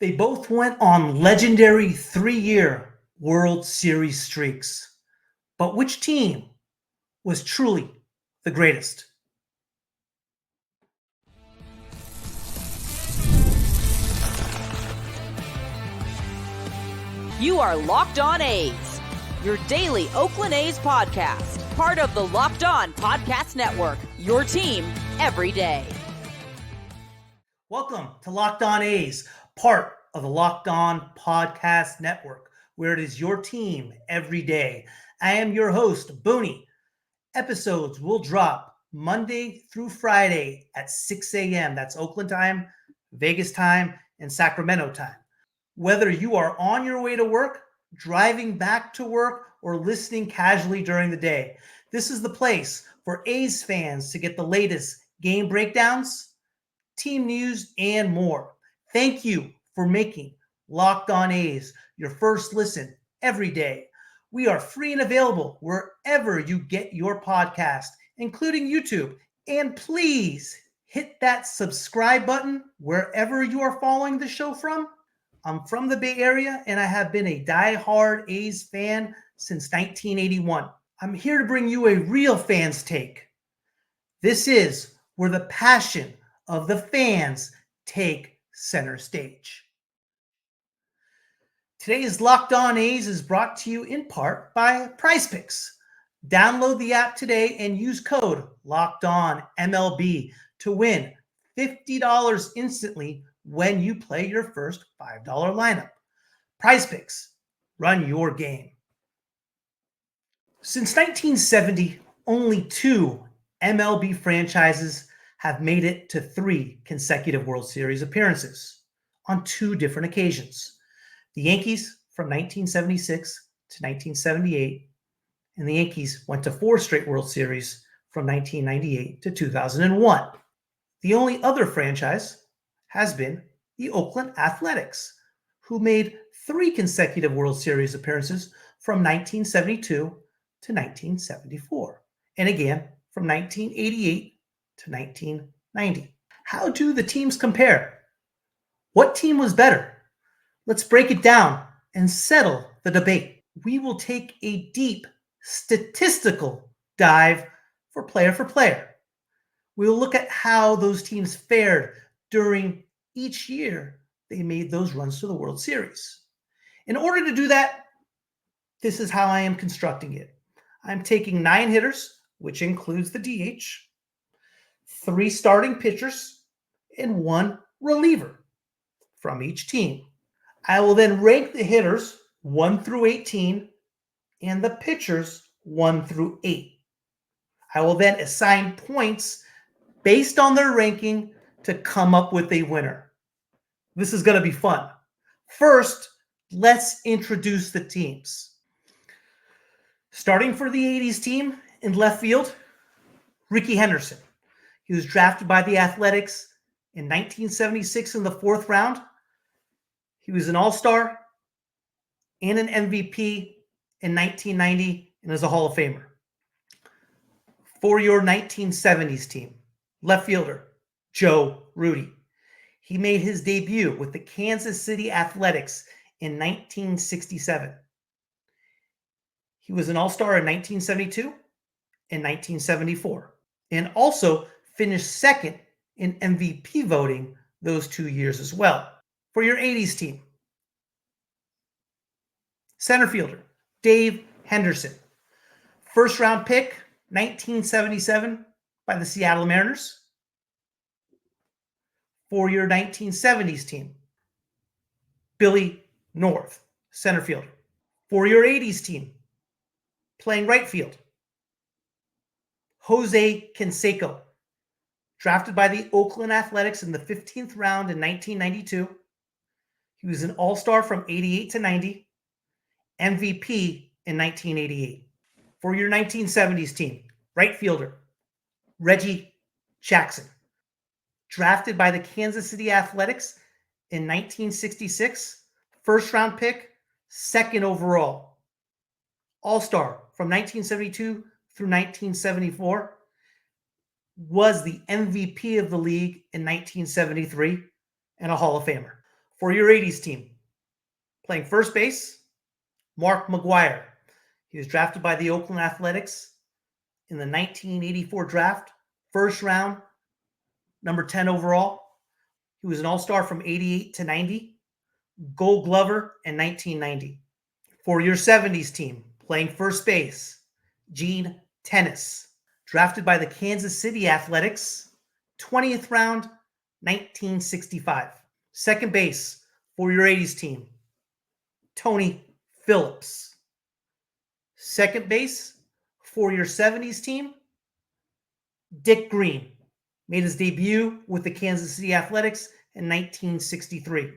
They both went on legendary 3-year World Series streaks. But which team was truly the greatest? You are Locked On A's, your daily Oakland A's podcast, part of the Locked On Podcast Network, your team every day. Welcome to Locked On A's, part of the Locked On Podcast Network, where it is your team every day. I am your host, Booney. Episodes will drop Monday through Friday at 6 a.m. That's Oakland time, Vegas time, and Sacramento time. Whether you are on your way to work, driving back to work, or listening casually during the day, this is the place for A's fans to get the latest game breakdowns, team news, and more. Thank you for making Locked On A's your first listen every day. We are free and available wherever you get your podcast, including YouTube. And please hit that subscribe button wherever you are following the show from. I'm from the Bay Area, and I have been a die-hard A's fan since 1981. I'm here to bring you a real fan's take. This is where the passion of the fans take center stage. Today's Locked On A's is brought to you in part by PRIZEPICKS. Download the app today and use code LOCKEDONMLB to win $50 instantly when you play your first $5 lineup. PRIZEPICKS, run your game. Since 1970, only 2 MLB franchises have made it to 3 consecutive World Series appearances on 2 different occasions. The Yankees from 1976 to 1978, and the Yankees went to 4 straight World Series from 1998 to 2001. The only other franchise has been the Oakland Athletics, who made 3 consecutive World Series appearances from 1972 to 1974, and again from 1988 to 1990. How do the teams compare? What team was better? Let's break it down and settle the debate. We will take a deep statistical dive for player. We will look at how those teams fared during each year they made those runs to the World Series. In order to do that, this is how I am constructing it. I'm taking 9 hitters, which includes the DH, 3 starting pitchers, and 1 reliever from each team. I will then rank the hitters 1 through 18 and the pitchers 1 through 8. I will then assign points based on their ranking to come up with a winner. This is going to be fun. First, let's introduce the teams. Starting for the 80s team in left field, Rickey Henderson. He was drafted by the Athletics in 1976 in the 4th round. He was an All-Star and an MVP in 1990 and is a Hall of Famer. For your 1970s team, left fielder, Joe Rudi. He made his debut with the Kansas City Athletics in 1967. He was an All-Star in 1972 and 1974, and also finished second in MVP voting those 2 years as well. For your 80s team, center fielder, Dave Henderson. 1st round pick, 1977 by the Seattle Mariners. For your 1970s team, Billy North, center fielder. For your 80s team, playing right field, Jose Canseco, drafted by the Oakland Athletics in the 15th round in 1992. He was an All-Star from 88 to 90, MVP in 1988. For your 1970s team, right fielder, Reggie Jackson, drafted by the Kansas City Athletics in 1966, 1st round pick, 2nd overall. All-Star from 1972 through 1974, was the MVP of the league in 1973, and a Hall of Famer. For your 80s team, playing first base, Mark McGwire. He was drafted by the Oakland Athletics in the 1984 draft, first round, number 10 overall. He was an all-star from 88 to 90, Gold Glover in 1990. For your 70s team, playing first base, Gene Tennis, drafted by the Kansas City Athletics, 20th round, 1965. Second base for your 80s team, Tony Phillips. Second base for your 70s team, Dick Green. Made his debut with the Kansas City Athletics in 1963.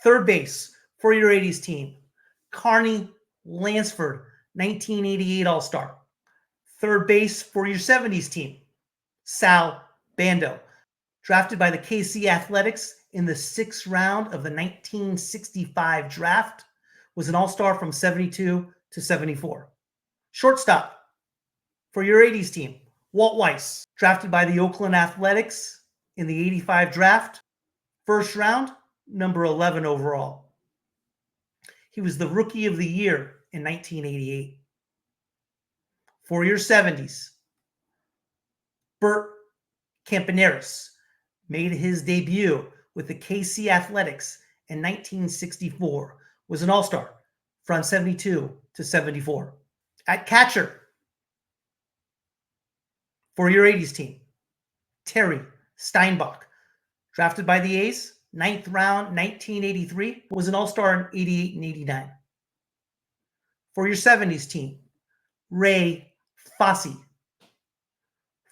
Third base for your 80s team, Carney Lansford, 1988 All-Star. Third base for your 70s team, Sal Bando, drafted by the KC Athletics in the 6th round of the 1965 draft, was an All-Star from 72 to 74. Shortstop for your 80s team, Walt Weiss, drafted by the Oakland Athletics in the 85 draft, first round, number 11 overall. He was the Rookie of the Year in 1988. For your 70s, Bert Campaneris made his debut with the KC Athletics in 1964, was an All-Star from 72 to 74. At catcher, for your 80s team, Terry Steinbach, drafted by the A's, 9th round, 1983, was an All-Star in 88 and 89. For your 70s team, Ray Fosse,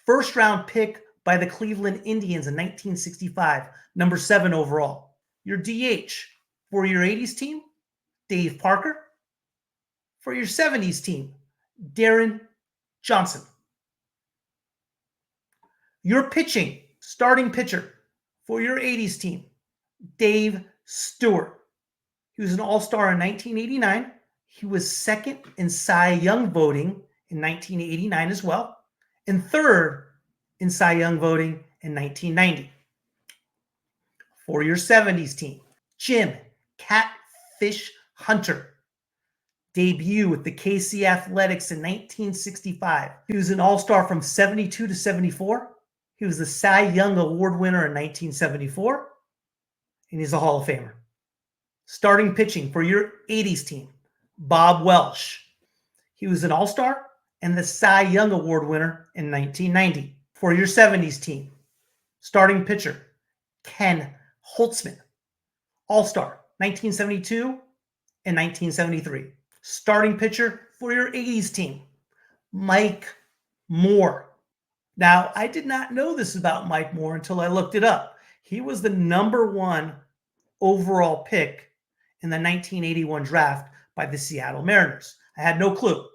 first round pick by the Cleveland Indians in 1965, number 7 overall. Your DH for your 80s team, Dave Parker. For your 70s team, Darren Johnson. Your pitching, starting pitcher for your 80s team, Dave Stewart. He was an All-Star in 1989. He was second in Cy Young voting in 1989 as well, and third in Cy Young voting in 1990. For your 70s team, Jim Catfish Hunter. Debut with the KC Athletics in 1965. He was an All-Star from 72 to 74. He was the Cy Young Award winner in 1974, and he's a Hall of Famer. Starting pitching for your 80s team, Bob Welsh. He was an All-Star and the Cy Young Award winner in 1990. For your 70s team, starting pitcher, Ken Holtzman. All-Star, 1972 and 1973. Starting pitcher for your 80s team, Mike Moore. Now, I did not know this about Mike Moore until I looked it up. He was the number 1 overall pick in the 1981 draft by the Seattle Mariners. I had no clue.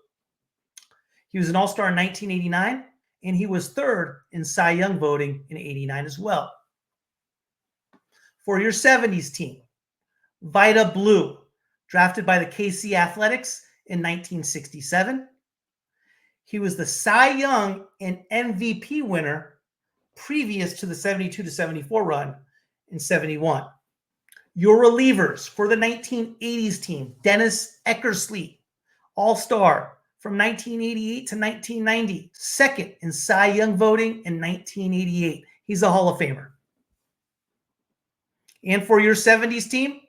He was an All-Star in 1989, and he was third in Cy Young voting in 89 as well. For your 70s team, Vida Blue, drafted by the KC Athletics in 1967. He was the Cy Young and MVP winner previous to the 72 to 74 run in 71. Your relievers for the 1980s team, Dennis Eckersley, All-Star from 1988 to 1990, second in Cy Young voting in 1988. He's a Hall of Famer. And for your 70s team,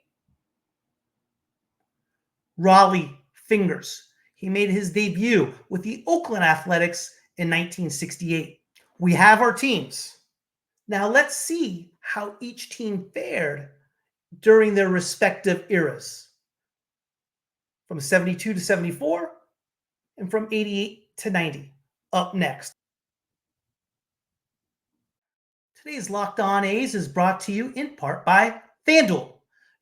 Raleigh Fingers. He made his debut with the Oakland Athletics in 1968. We have our teams. Now let's see how each team fared during their respective eras. From 72 to 74 and from 88 to 90. Up next. Today's Locked On A's is brought to you in part by FanDuel.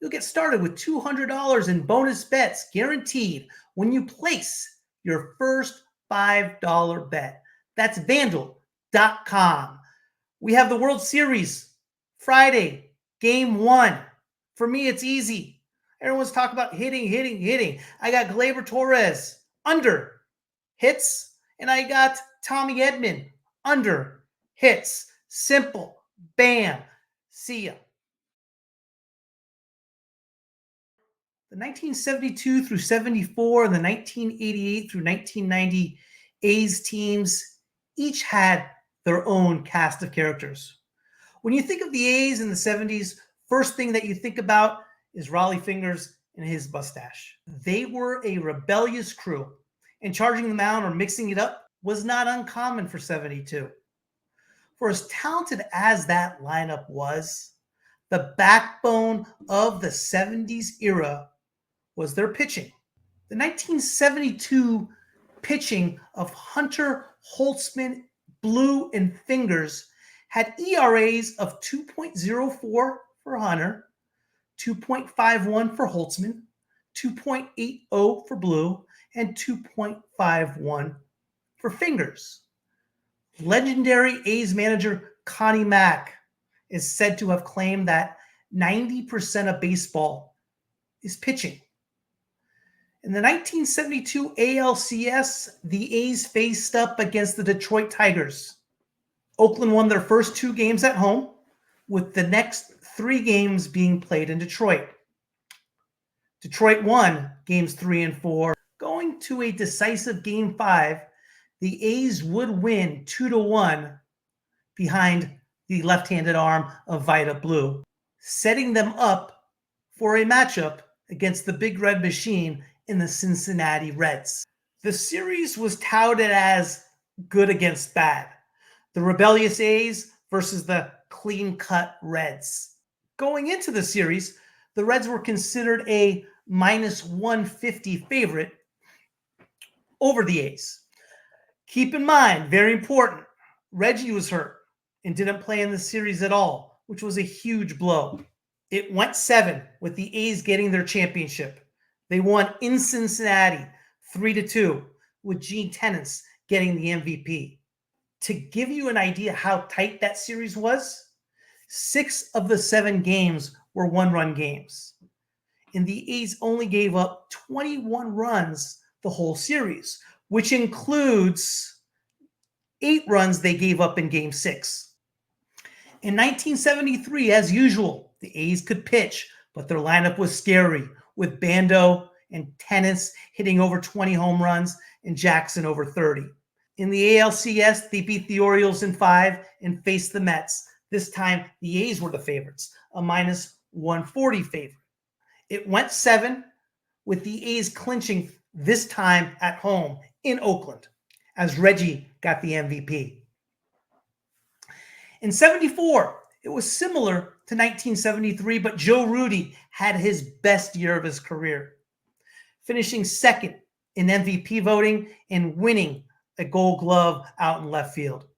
You'll get started with $200 in bonus bets guaranteed when you place your first $5 bet. That's FanDuel.com. We have the World Series Friday, Game 1. For me, it's easy. Everyone's talking about hitting. I got Gleyber Torres under hits, and I got Tommy Edman under hits. Simple. Bam. See ya. The 1972 through 74 and the 1988 through 1990 A's teams each had their own cast of characters. When you think of the A's in the 70s, first thing that you think about is Raleigh Fingers and his mustache. They were a rebellious crew, and charging the mound or mixing it up was not uncommon for 72. For as talented as that lineup was, the backbone of the 70s era was their pitching. The 1972 pitching of Hunter, Holtzman, Blue, and Fingers had ERAs of 2.04 for Hunter, 2.51 for Holtzman, 2.80 for Blue, and 2.51 for Fingers. Legendary A's manager Connie Mack is said to have claimed that 90% of baseball is pitching. In the 1972 ALCS, the A's faced up against the Detroit Tigers. Oakland won their first 2 games at home, with the next 3 games being played in Detroit. Detroit won games 3 and 4. Going to a decisive game 5, the A's would win 2-1 behind the left-handed arm of Vida Blue, setting them up for a matchup against the Big Red Machine in the Cincinnati Reds. The series was touted as good against bad. The rebellious A's versus the clean-cut Reds. Going into the series, the Reds were considered a -150 favorite over the A's. Keep in mind, very important, Reggie was hurt and didn't play in the series at all, which was a huge blow. It went 7 with the A's getting their championship. They won in Cincinnati 3-2 with Gene Tenace getting the MVP. To give you an idea how tight that series was, 6 of the 7 games were one-run games. And the A's only gave up 21 runs the whole series, which includes 8 runs they gave up in Game 6. In 1973, as usual, the A's could pitch, but their lineup was scary, with Bando and Tenace hitting over 20 home runs and Jackson over 30. In the ALCS, they beat the Orioles in 5 and faced the Mets. This time, the A's were the favorites, a -140 favorite. It went 7, with the A's clinching this time at home in Oakland, as Reggie got the MVP. In 74, it was similar to 1973, but Joe Rudi had his best year of his career, finishing second in MVP voting and winning a Gold Glove out in left field.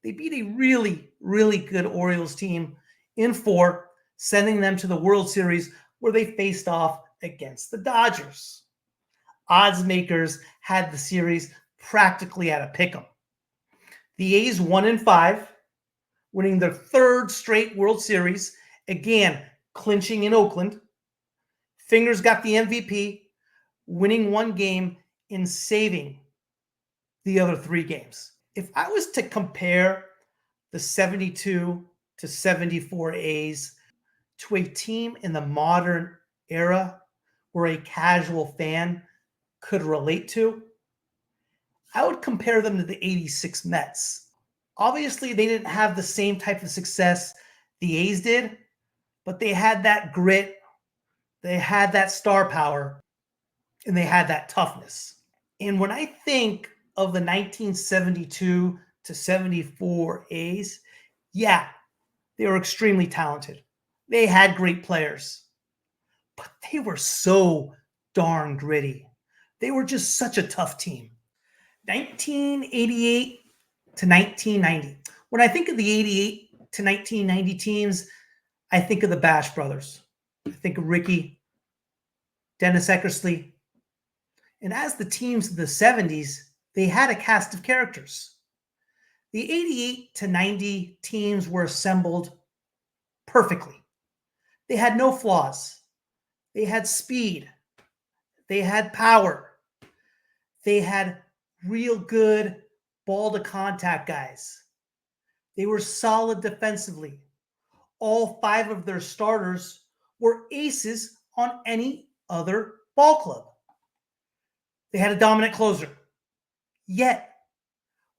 They beat a really, really good Orioles team in 4, sending them to the World Series where they faced off against the Dodgers. Odds makers had the series practically at a pick'em. The A's won in 5, winning their 3rd straight World Series, again clinching in Oakland. Fingers got the MVP, winning 1 game and saving the other 3 games. If I was to compare the 72 to 74 A's to a team in the modern era where a casual fan could relate to, I would compare them to the 86 Mets. Obviously, they didn't have the same type of success the A's did, but they had that grit, they had that star power, and they had that toughness. And when I think of the 1972 to 74 A's, yeah, they were extremely talented. They had great players, but they were so darn gritty. They were just such a tough team. 1988 to 1990. When I think of the 88 to 1990 teams, I think of the Bash brothers. I think of Ricky, Dennis Eckersley. And as the teams of the 70s, they had a cast of characters. The 88 to 90 teams were assembled perfectly. They had no flaws. They had speed. They had power. They had real good ball to contact guys. They were solid defensively. All 5 of their starters were aces on any other ball club. They had a dominant closer. Yet,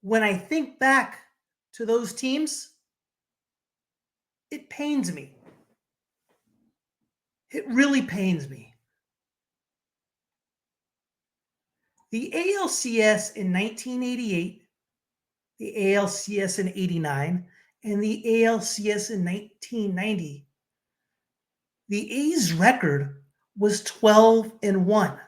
when I think back to those teams, it pains me. It really pains me. The ALCS in 1988, the ALCS in 89, and the ALCS in 1990, the A's record was 12-1.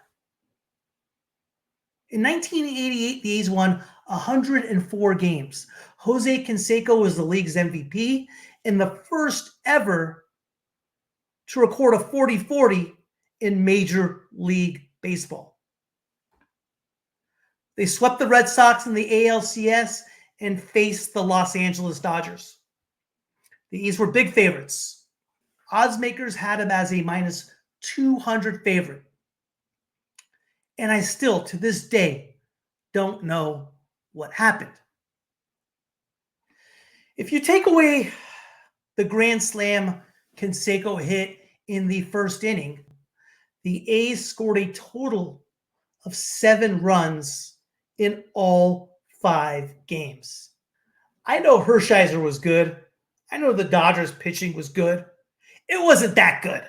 In 1988, the A's won 104 games. Jose Canseco was the league's MVP and the first ever to record a 40-40 in Major League Baseball. They swept the Red Sox in the ALCS and faced the Los Angeles Dodgers. The A's were big favorites. Odds makers had them as a minus 200 favorite. And I still, to this day, don't know what happened. If you take away the grand slam Canseco hit in the first inning, the A's scored a total of 7 runs in all 5 games. I know Hershiser was good. I know the Dodgers pitching was good. It wasn't that good.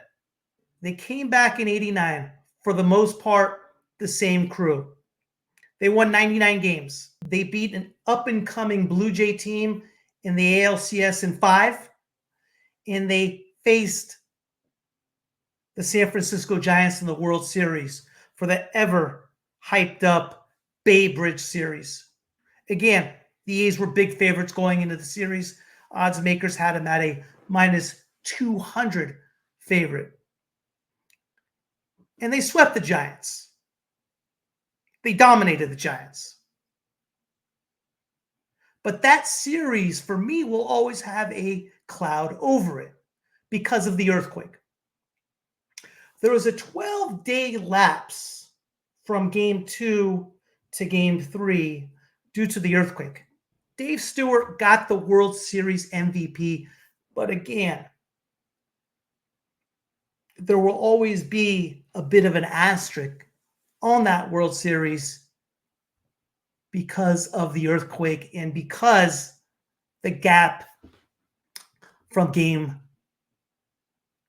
They came back in 89, for the most part, the same crew. They won 99 games. They beat an up-and-coming Blue Jay team in the ALCS in 5, and they faced the San Francisco Giants in the World Series for the ever-hyped-up Bay Bridge Series. Again, the A's were big favorites going into the series. Odds makers had them at a minus 200 favorite. And they swept the Giants. They dominated the Giants. But that series, for me, will always have a cloud over it because of the earthquake. There was a 12-day lapse from Game 2 to Game 3 due to the earthquake. Dave Stewart got the World Series MVP, but again, there will always be a bit of an asterisk on that World Series because of the earthquake and because the gap from Game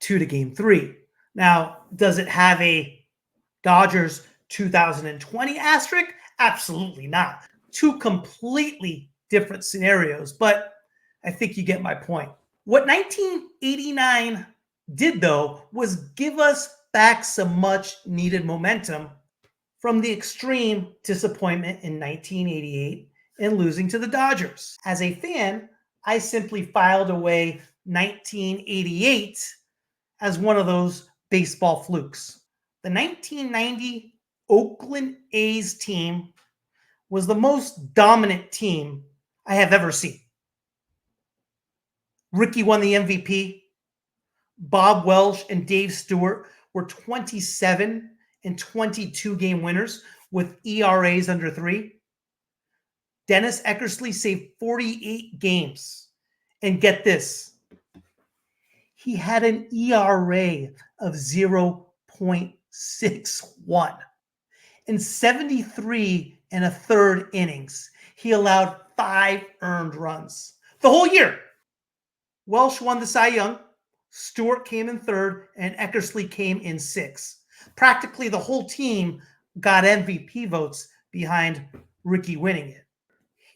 2 to Game 3. Now, does it have a Dodgers 2020 asterisk? Absolutely not. 2 completely different scenarios, but I think you get my point. What 1989 did, though, was give us back some much needed momentum from the extreme disappointment in 1988 and losing to the Dodgers. As a fan, I simply filed away 1988 as one of those baseball flukes. The 1990 Oakland A's team was the most dominant team I have ever seen. Ricky won the MVP. Bob Welch and Dave Stewart were 27 and 22 game winners with ERAs under 3. Dennis Eckersley saved 48 games. And get this, he had an ERA of 0.61. In 73 and a third innings, he allowed 5 earned runs the whole year. Welsh won the Cy Young, Stewart came in 3rd, and Eckersley came in 6th. Practically the whole team got MVP votes behind Ricky winning it.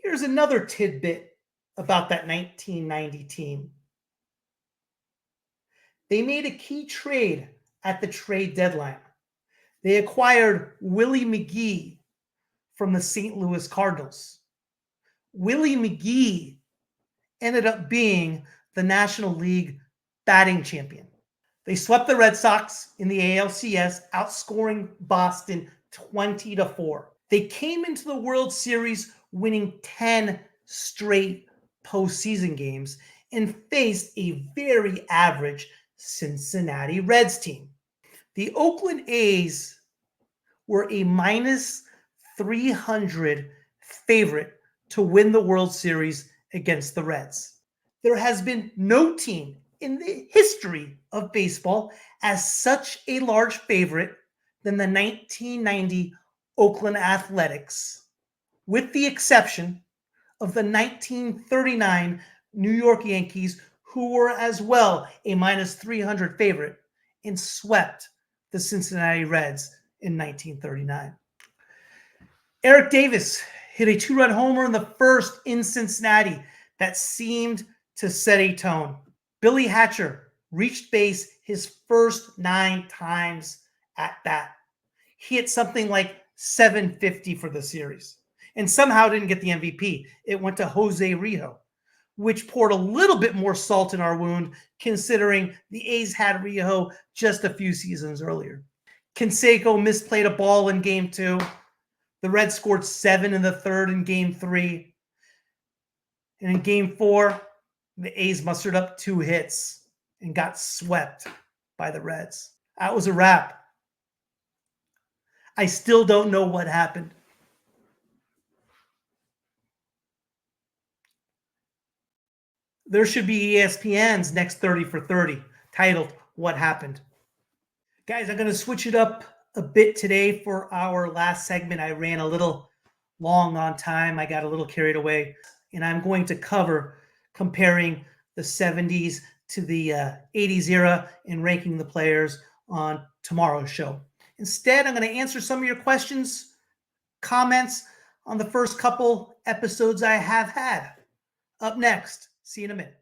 Here's another tidbit about that 1990 team. They made a key trade at the trade deadline. They acquired Willie McGee from the St. Louis Cardinals. Willie McGee ended up being the National League batting champion. They swept the Red Sox in the ALCS, outscoring Boston 20-4. They came into the World Series winning 10 straight postseason games and faced a very average Cincinnati Reds team. The Oakland A's were a minus 300 favorite to win the World Series against the Reds. There has been no team in the history of baseball as such a large favorite than the 1990 Oakland Athletics, with the exception of the 1939 New York Yankees, who were as well a minus 300 favorite and swept the Cincinnati Reds in 1939. Eric Davis hit a 2-run homer in the first in Cincinnati that seemed to set a tone. Billy Hatcher reached base his first 9 times at bat. He hit something like 750 for the series and somehow didn't get the MVP. It went to Jose Rijo, which poured a little bit more salt in our wound considering the A's had Rijo just a few seasons earlier. Canseco misplayed a ball in Game 2. The Reds scored 7 in the third in Game 3. And in Game 4, the A's mustered up 2 hits and got swept by the Reds. That was a wrap. I still don't know what happened. There should be ESPN's next 30 for 30 titled What Happened. Guys, I'm going to switch it up a bit today for our last segment. I ran a little long on time. I got a little carried away. And I'm going to cover comparing the 70s to the 80s era and ranking the players on tomorrow's show. Instead, I'm going to answer some of your questions, comments on the first couple episodes I have had. Up next, see you in a minute.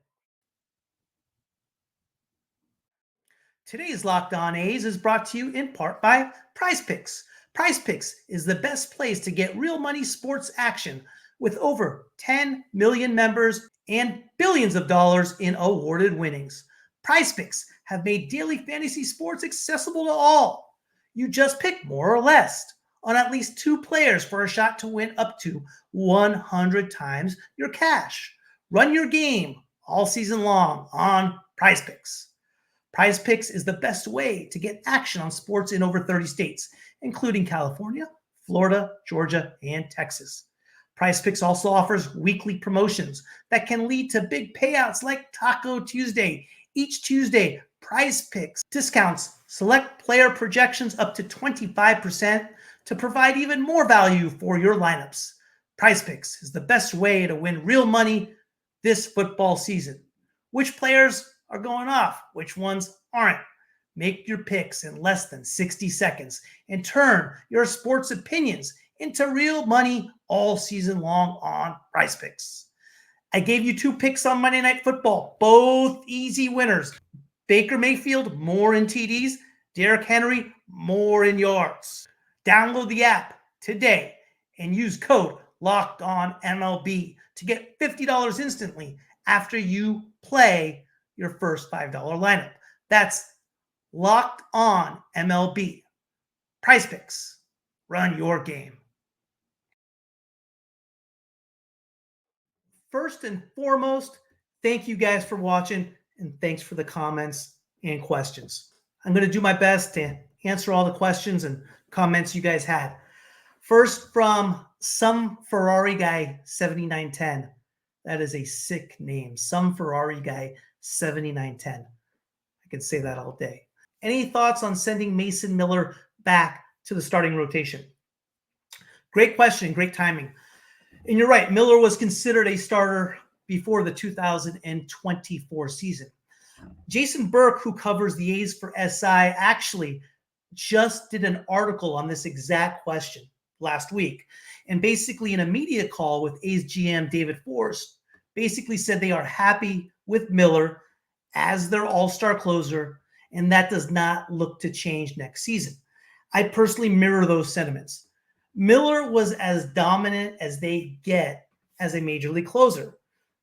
Today's Locked On A's is brought to you in part by PrizePicks. PrizePicks is the best place to get real money sports action with over 10 million members and billions of dollars in awarded winnings. PrizePicks have made daily fantasy sports accessible to all. You just pick more or less on at least 2 players for a shot to win up to 100 times your cash. Run your game all season long on PrizePicks. PrizePicks is the best way to get action on sports in over 30 states, including California, Florida, Georgia, and Texas. PrizePicks also offers weekly promotions that can lead to big payouts like Taco Tuesday. Each Tuesday, PrizePicks discounts select player projections up to 25% to provide even more value for your lineups. PrizePicks is the best way to win real money this football season. Which players are going off? Which ones aren't? Make your picks in less than 60 seconds and turn your sports opinions into real money all season long on PrizePicks. I gave you 2 picks on Monday Night Football, both easy winners. Baker Mayfield, more in TDs. Derrick Henry, more in yards. Download the app today and use code LOCKEDONMLB to get $50 instantly after you play your first $5 lineup. That's Locked On MLB. PrizePicks. Run your game. First and foremost, thank you guys for watching and thanks for the comments and questions. I'm going to do my best to answer all the questions and comments you guys had. First, from Some Ferrari Guy 7910. That is a sick name. Some Ferrari Guy 7910. I can say that all day. Any thoughts on sending Mason Miller back to the starting rotation? Great question, great timing. And you're right, Miller was considered a starter before the 2024 season. Jason Burke, who covers the A's for SI, actually just did an article on this exact question last week. And basically in a media call with A's GM David Forst, basically said they are happy with Miller as their all-star closer, and that does not look to change next season. I personally mirror those sentiments. Miller was as dominant as they get as a major league closer.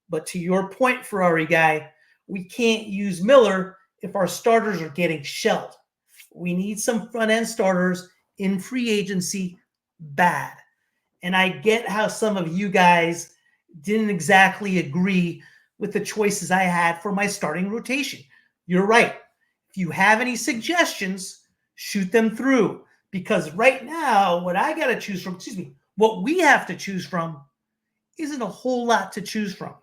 But to your point, Ferrari Guy, we can't use Miller if our starters are getting shelled. We need some front-end starters in free agency bad. And I get how some of you guys didn't exactly agree with the choices I had for my starting rotation. You're right. If you have any suggestions, shoot them through. Because right now, what I got to choose from, what we have to choose from isn't a whole lot to choose from.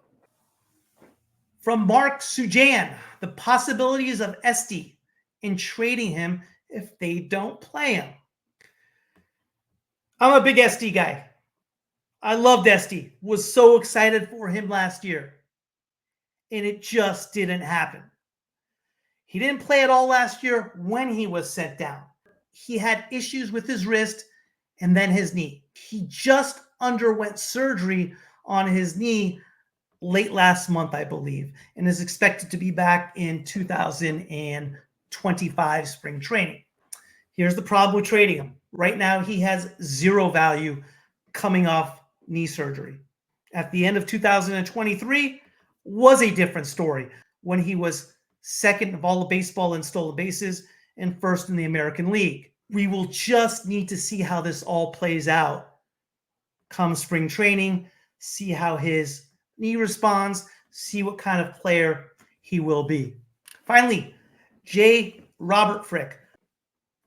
From Mark Sujan, the possibilities of Esty in trading him if they don't play him. I'm a big Esty guy. I loved Esty. Was so excited for him last year. And it just didn't happen. He didn't play at all last year when he was sent down. He had issues with his wrist and then his knee. He just underwent surgery on his knee late last month, I believe, and is expected to be back in 2025 spring training. Here's the problem with trading him. Right now, he has zero value coming off knee surgery. At the end of 2023 was a different story when he was second of all of baseball in stolen bases and first in the American League. We will just need to see how this all plays out come spring training, see how his knee responds, see what kind of player he will be. Finally, J. Robert Frick.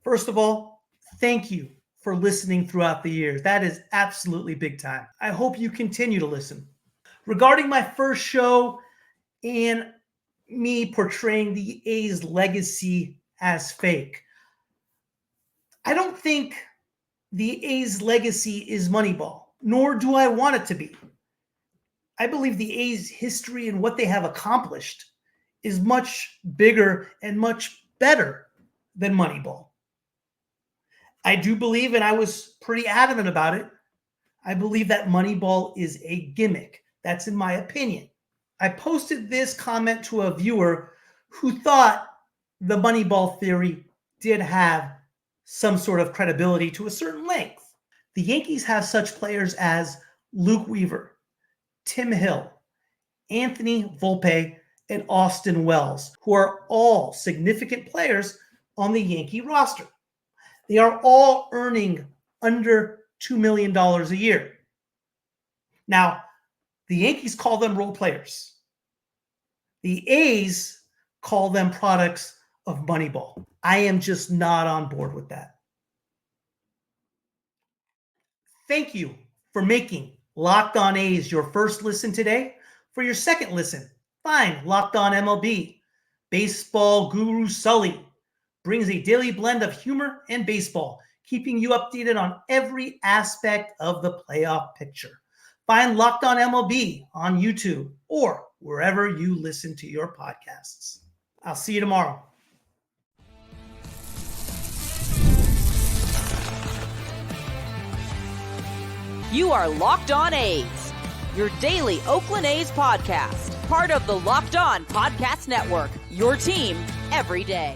First of all, thank you for listening throughout the years. That is absolutely big time. I hope you continue to listen. Regarding my first show and me portraying the A's legacy as fake, I don't think the A's legacy is Moneyball, nor do I want it to be. I believe the A's history and what they have accomplished is much bigger and much better than Moneyball. I do believe, and I was pretty adamant about it, I believe that Moneyball is a gimmick. That's in my opinion. I posted this comment to a viewer who thought the Moneyball theory did have some sort of credibility to a certain length. The Yankees have such players as Luke Weaver, Tim Hill, Anthony Volpe, and Austin Wells, who are all significant players on the Yankee roster. They are all earning under $2 million a year. Now, the Yankees call them role players. The A's call them products of Moneyball. I am just not on board with that. Thank you for making Locked On A's your first listen today. For your second listen, find Locked On MLB. Baseball guru Sully brings a daily blend of humor and baseball, keeping you updated on every aspect of the playoff picture. Find Locked On MLB on YouTube or wherever you listen to your podcasts. I'll see you tomorrow. You are Locked On A's, your daily Oakland A's podcast, part of the Locked On Podcast Network, your team every day.